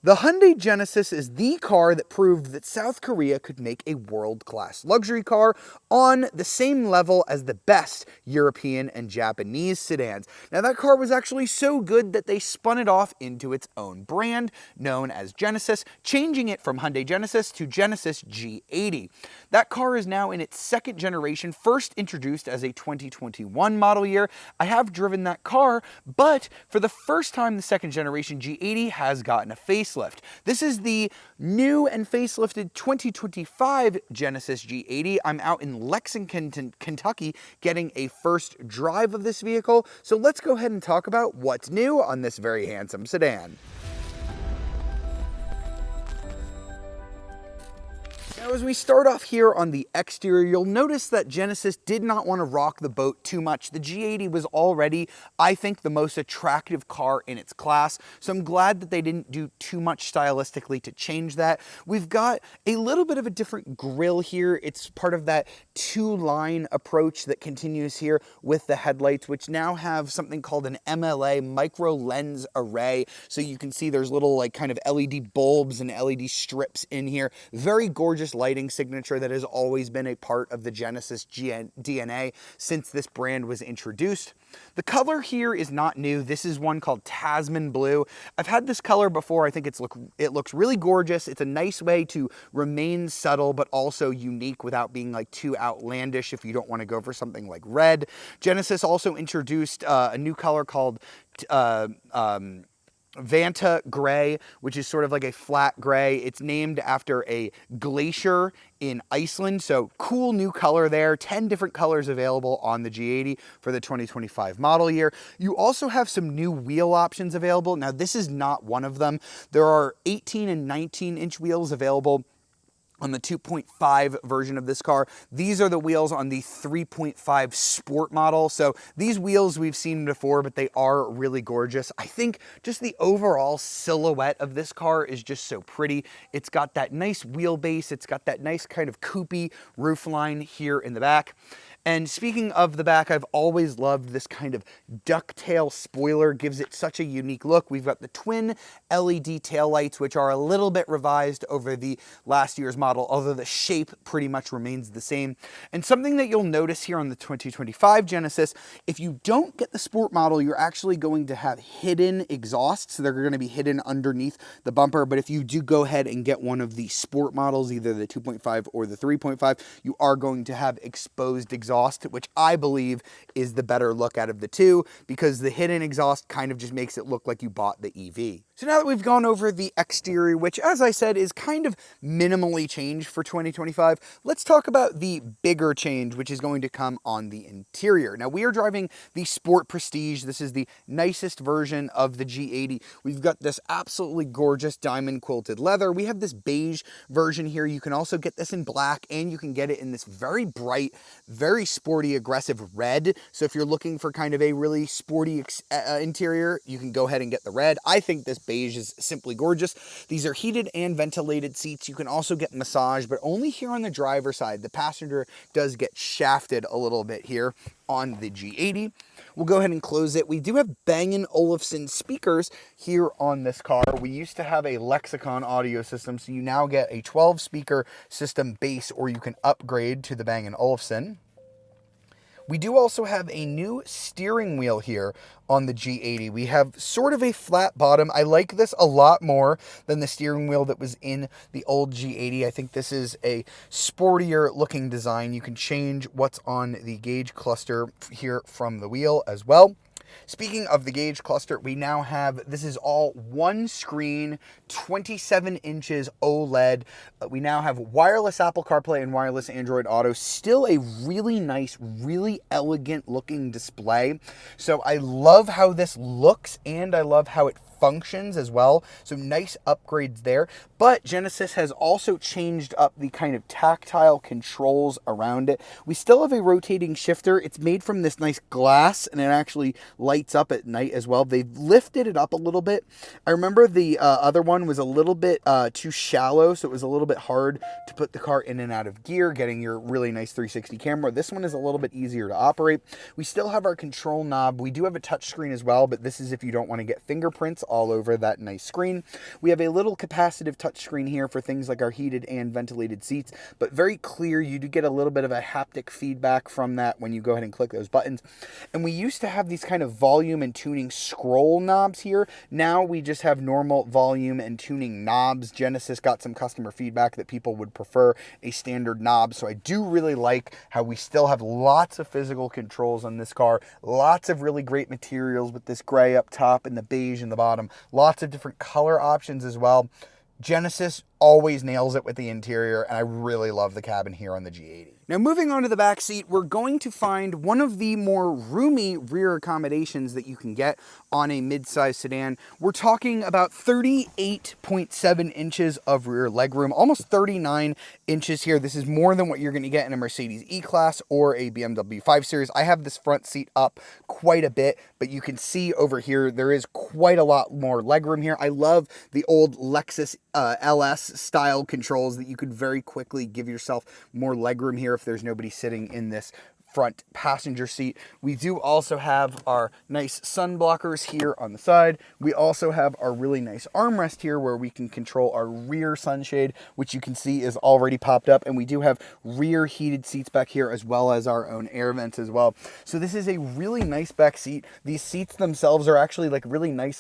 The Hyundai Genesis is the car that proved that South Korea could make a world-class luxury car on the same level as the best European and Japanese sedans. Now, that car was actually so good that they spun it off into its own brand, known as Genesis, changing it from Hyundai Genesis to Genesis G80. That car is now in its second generation, first introduced as a 2021 model year. I have driven that car, but for the first time, the second generation G80 has gotten a facelift. This is the new and facelifted 2025 Genesis G80. I'm out in Lexington, Kentucky, getting a first drive of this vehicle. So let's go ahead and talk about what's new on this very handsome sedan. Now, as we start off here on the exterior, you'll notice that Genesis did not want to rock the boat too much. The G80 was already, I think, the most attractive car in its class, so I'm glad that they didn't do too much stylistically to change that. We've got a little bit of a different grille here. It's part of that two-line approach that continues here with the headlights, which now have something called an MLA, micro lens array. So you can see there's little like kind of LED bulbs and LED strips in here. Very gorgeous lighting signature that has always been a part of the Genesis DNA since this brand was introduced. The color here is not new. This is one called Tasman Blue. I've had this color before. I think it looks really gorgeous. It's a nice way to remain subtle but also unique without being like too outlandish if you don't want to go for something like red. Genesis also introduced a new color called Vanta Gray, which is sort of like a flat gray. It's named after a glacier in Iceland, so cool new color there. 10 different colors available on the G80 for the 2025 model year. You also have some new wheel options available. Now, this is not one of them. There are 18 and 19-inch wheels available on the 2.5 version of this car. These are the wheels on the 3.5 Sport model. So these wheels we've seen before, but they are really gorgeous. I think just the overall silhouette of this car is just so pretty. It's got that nice wheelbase. It's got that nice kind of coupé roofline here in the back. And speaking of the back, I've always loved this kind of ducktail spoiler. Gives it such a unique look. We've got the twin LED taillights, which are a little bit revised over the last year's model, although the shape pretty much remains the same. And something that you'll notice here on the 2025 Genesis, if you don't get the Sport model, you're actually going to have hidden exhausts. So they're going to be hidden underneath the bumper. But if you do go ahead and get one of the Sport models, either the 2.5 or the 3.5, you are going to have exposed exhaust, which I believe is the better look out of the two, because the hidden exhaust kind of just makes it look like you bought the EV. So now that we've gone over the exterior, which, as I said, is kind of minimally changed for 2025, let's talk about the bigger change, which is going to come on the interior. Now, we are driving the Sport Prestige. This is the nicest version of the G80. We've got this absolutely gorgeous diamond quilted leather. We have this beige version here. You can also get this in black, and you can get it in this very bright, very sporty, aggressive red. So if you're looking for kind of a really sporty interior, you can go ahead and get the red. I think this beige is simply gorgeous. These are heated and ventilated seats. You can also get massage, but only here on the driver's side. The passenger does get shafted a little bit here on the G80. We'll go ahead and close it. We do have Bang & Olufsen speakers here on this car. We used to have a Lexicon audio system, so you now get a 12-speaker system base, or you can upgrade to the Bang & Olufsen. We do also have a new steering wheel here on the G80. We have sort of a flat bottom. I like this a lot more than the steering wheel that was in the old G80. I think this is a sportier looking design. You can change what's on the gauge cluster here from the wheel as well. Speaking of the gauge cluster, we now have, this is all one screen, 27 inches OLED. We now have wireless Apple CarPlay and wireless Android Auto. Still a really nice, really elegant looking display. So I love how this looks, and I love how it functions as well. So nice upgrades there. But Genesis has also changed up the kind of tactile controls around it. We still have a rotating shifter. It's made from this nice glass, and it actually lights up at night as well. They've lifted it up a little bit. I remember the other one was a little bit too shallow, so it was a little bit hard to put the car in and out of gear, getting your really nice 360 camera. This one is a little bit easier to operate. We still have our control knob. We do have a touch screen as well, but this is if you don't want to get fingerprints all over that nice screen. We have a little capacitive touchscreen here for things like our heated and ventilated seats, but very clear. You do get a little bit of a haptic feedback from that when you go ahead and click those buttons. And we used to have these kind of volume and tuning scroll knobs here. Now we just have normal volume and tuning knobs. Genesis got some customer feedback that people would prefer a standard knob, so I do really like how we still have lots of physical controls on this car, lots of really great materials with this gray up top and the beige in the bottom, lots of different color options as well. Genesis always nails it with the interior, and I really love the cabin here on the G80. Now, moving on to the back seat, we're going to find one of the more roomy rear accommodations that you can get on a mid-size sedan. We're talking about 38.7 inches of rear legroom, almost 39 inches here. This is more than what you're going to get in a Mercedes E-Class or a BMW 5 Series. I have this front seat up quite a bit, but you can see over here there is quite a lot more legroom here. I love the old Lexus LS style controls that you could very quickly give yourself more legroom here if there's nobody sitting in this front passenger seat. We do also have our nice sun blockers here on the side. We also have our really nice armrest here where we can control our rear sunshade, which you can see is already popped up. And we do have rear heated seats back here as well as our own air vents as well. So this is a really nice back seat. These seats themselves are actually like really nice